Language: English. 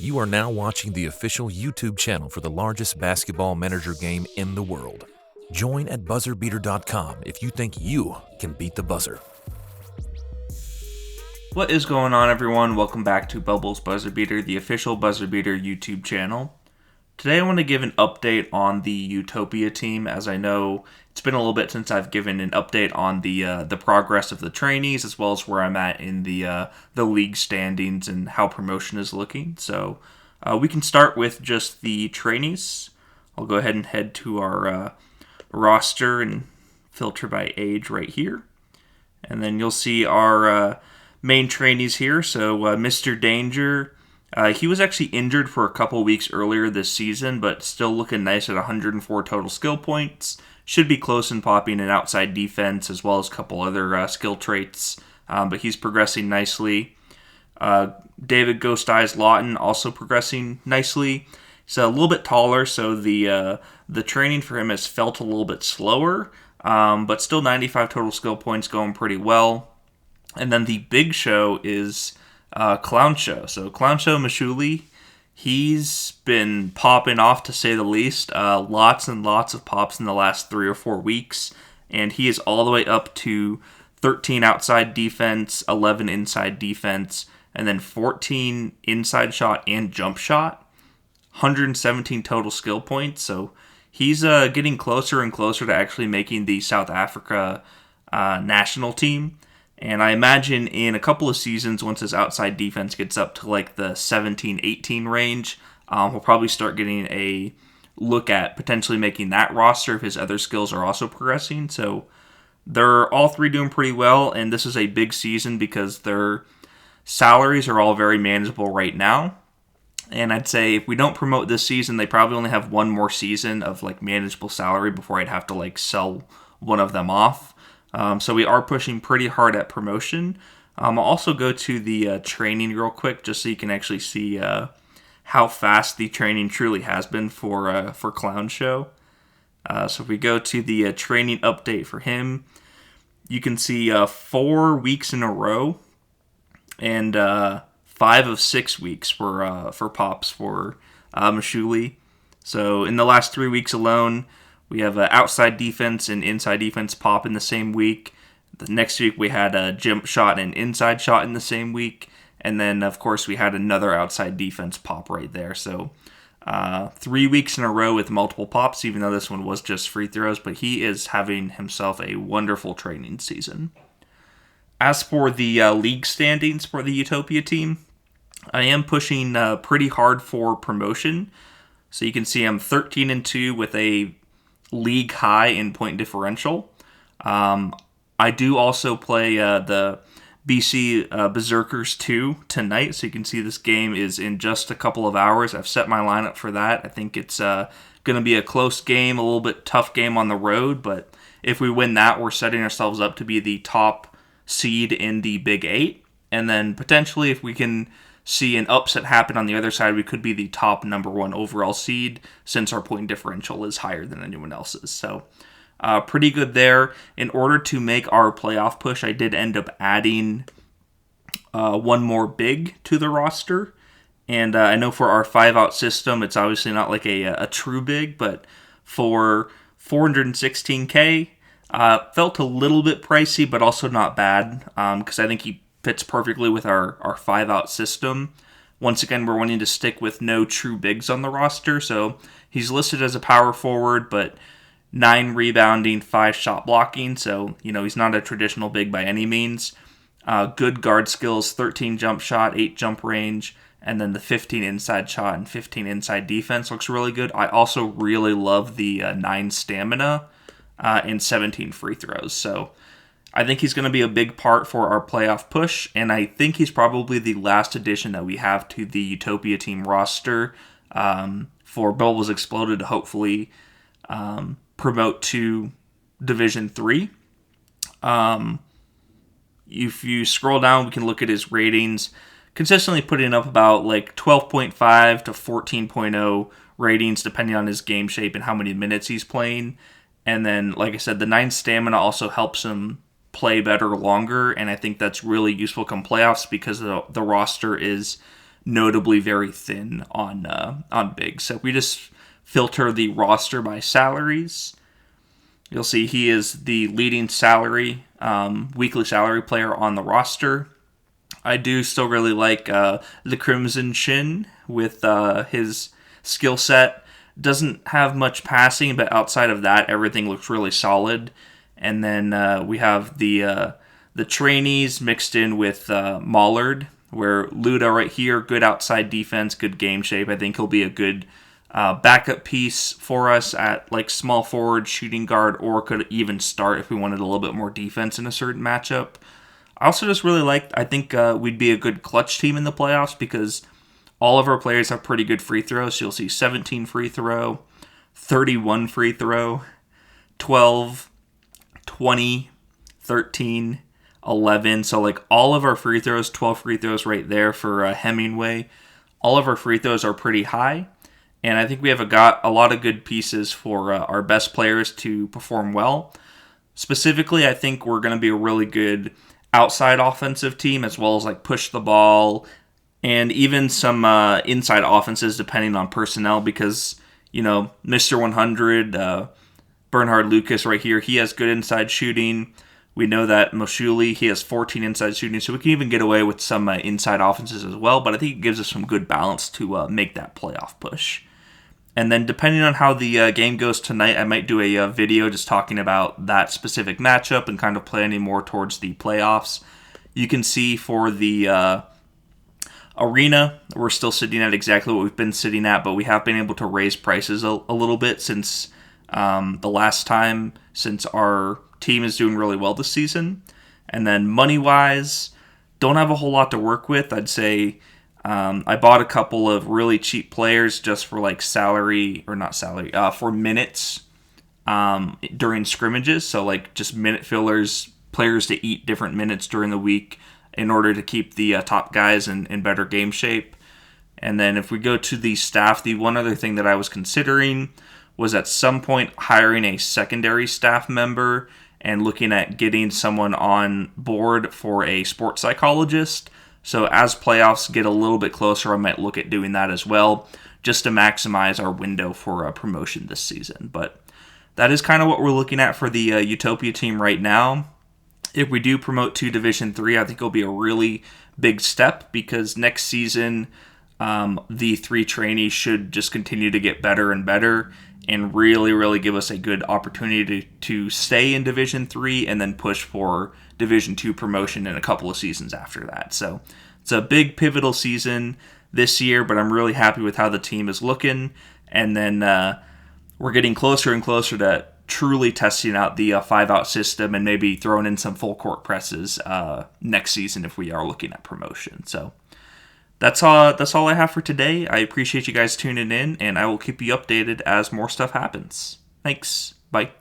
You are now watching the official YouTube channel for the largest basketball manager game in the world. Join at BuzzerBeater.com if you think you can beat the buzzer. What is going on, everyone? Welcome back to Bubbles BuzzerBeater, the official BuzzerBeater YouTube channel. Today I want to give an update on the Utopia team, as I know it's been a little bit since I've given an update on the progress of the trainees, as well as where I'm at in the league standings and how promotion is looking. So we can start with just the trainees. I'll go ahead and head to our roster and filter by age right here. And then you'll see our main trainees here. So Mr. Danger, he was actually injured for a couple weeks earlier this season, but still looking nice at 104 total skill points. Should be close in popping an outside defense as well as a couple other skill traits, but he's progressing nicely. David Ghost Eyes Lawton also progressing nicely. He's a little bit taller, so the training for him has felt a little bit slower, but still 95 total skill points, going pretty well. And then the big show is Clown Show. So Clown Show Moshoeli, he's been popping off to say the least. Lots and lots of pops in the last 3 or 4 weeks, and he is all the way up to 13 outside defense, 11 inside defense, and then 14 inside shot and jump shot. 117 total skill points, so he's getting closer and closer to actually making the South Africa national team. And I imagine in a couple of seasons, once his outside defense gets up to like the 17-18 range, we'll probably start getting a look at potentially making that roster if his other skills are also progressing. So they're all three doing pretty well, and this is a big season because their salaries are all very manageable right now. And I'd say if we don't promote this season, they probably only have one more season of like manageable salary before I'd have to like sell one of them off. So we are pushing pretty hard at promotion. I'll also go to the training real quick just so you can actually see how fast the training truly has been for Clown Show. So if we go to the training update for him, you can see 4 weeks in a row and 5 of 6 weeks for pops for Moshoeli. So in the last 3 weeks alone, we have outside defense and inside defense pop in the same week. The next week we had a jump shot and inside shot in the same week. And then, of course, we had another outside defense pop right there. So 3 weeks in a row with multiple pops, even though this one was just free throws. But he is having himself a wonderful training season. As for the league standings for the Utopia team, I am pushing pretty hard for promotion. So you can see I'm 13-2 with a league high in point differential. I do also play the BC Berserkers 2 tonight, so you can see this game is in just a couple of hours. I've set my lineup for that. I think it's going to be a close game, a little bit tough game on the road, but if we win that, we're setting ourselves up to be the top seed in the Big 8, and then potentially if we can see an upset happen on the other side, we could be the top number 1 overall seed since our point differential is higher than anyone else's. So pretty good there. In order to make our playoff push, I did end up adding one more big to the roster. And I know for our 5-out system, it's obviously not like a true big, but for 416K, felt a little bit pricey, but also not bad because I think he fits perfectly with our 5-out system. Once again, we're wanting to stick with no true bigs on the roster, so he's listed as a power forward, but 9 rebounding, 5 shot blocking, so he's not a traditional big by any means. Good guard skills, 13 jump shot, 8 jump range, and then the 15 inside shot and 15 inside defense looks really good. I also really love the 9 stamina and 17 free throws, so I think he's going to be a big part for our playoff push, and I think he's probably the last addition that we have to the Utopia team roster for Bubbles Exploded to hopefully promote to Division 3. If you scroll down, we can look at his ratings. Consistently putting up about like 12.5 to 14.0 ratings depending on his game shape and how many minutes he's playing. And then, like I said, the 9 stamina also helps him play better longer, and I think that's really useful come playoffs because the roster is notably very thin on big. So we just filter the roster by salaries. You'll see he is the leading weekly salary player on the roster. I do still really like the Crimson Shin with his skill set. Doesn't have much passing, but outside of that, everything looks really solid. And then we have the Trainees mixed in with Mollard, where Luda right here, good outside defense, good game shape. I think he'll be a good backup piece for us at like small forward, shooting guard, or could even start if we wanted a little bit more defense in a certain matchup. I also just really I think we'd be a good clutch team in the playoffs because all of our players have pretty good free throws. So you'll see 17 free throw, 31 free throw, 12, 20, 13, 11. So like all of our free throws, 12 free throws right there for Hemingway. All of our free throws are pretty high. And I think we have got a lot of good pieces for our best players to perform well. Specifically, I think we're going to be a really good outside offensive team as well as like push the ball and even some inside offenses depending on personnel because, Mr. 100, Bernhard Lucas right here, he has good inside shooting. We know that Moshoeli, he has 14 inside shooting, so we can even get away with some inside offenses as well, but I think it gives us some good balance to make that playoff push. And then depending on how the game goes tonight, I might do a video just talking about that specific matchup and kind of planning more towards the playoffs. You can see for the arena, we're still sitting at exactly what we've been sitting at, but we have been able to raise prices a little bit since the last time, since our team is doing really well this season. And then money-wise, don't have a whole lot to work with. I'd say I bought a couple of really cheap players just for like for minutes during scrimmages. So like just minute fillers, players to eat different minutes during the week in order to keep the top guys in better game shape. And then if we go to the staff, the one other thing that I was considering was at some point hiring a secondary staff member and looking at getting someone on board for a sports psychologist. So as playoffs get a little bit closer, I might look at doing that as well, just to maximize our window for promotion this season. But that is kind of what we're looking at for the Utopia team right now. If we do promote to Division 3, I think it'll be a really big step because next season, the 3 trainees should just continue to get better and better and really, really give us a good opportunity to stay in Division 3 and then push for Division 2 promotion in a couple of seasons after that. So it's a big pivotal season this year, but I'm really happy with how the team is looking. And then we're getting closer and closer to truly testing out the 5-out system and maybe throwing in some full court presses next season if we are looking at promotion. So that's all I have for today. I appreciate you guys tuning in, and I will keep you updated as more stuff happens. Thanks. Bye.